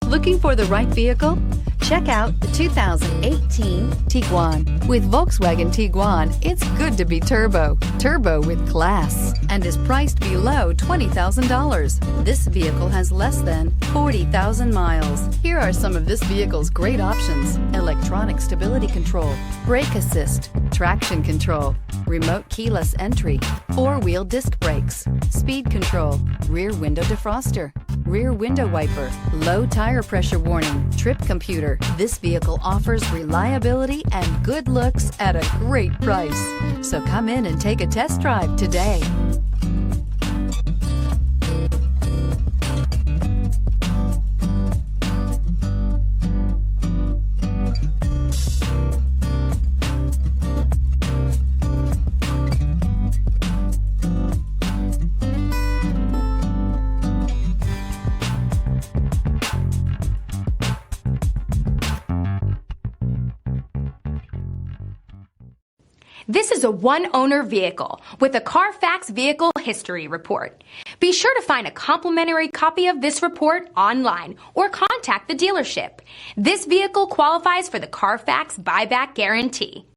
Looking for the right vehicle? Check out the 2018 Tiguan. With Volkswagen Tiguan, it's good to be turbo. Turbo with class, and is priced below $20,000. This vehicle has less than 40,000 miles. Here are some of this vehicle's great options: electronic stability control, brake assist, traction control, remote keyless entry, four-wheel disc brakes, speed control, rear window defroster, rear window wiper, low tire pressure warning, trip computer. This vehicle offers reliability and good looks at a great price. So come in and take a test drive today. This is a one-owner vehicle with a Carfax Vehicle History Report. Be sure to find a complimentary copy of this report online or contact the dealership. This vehicle qualifies for the Carfax Buyback Guarantee.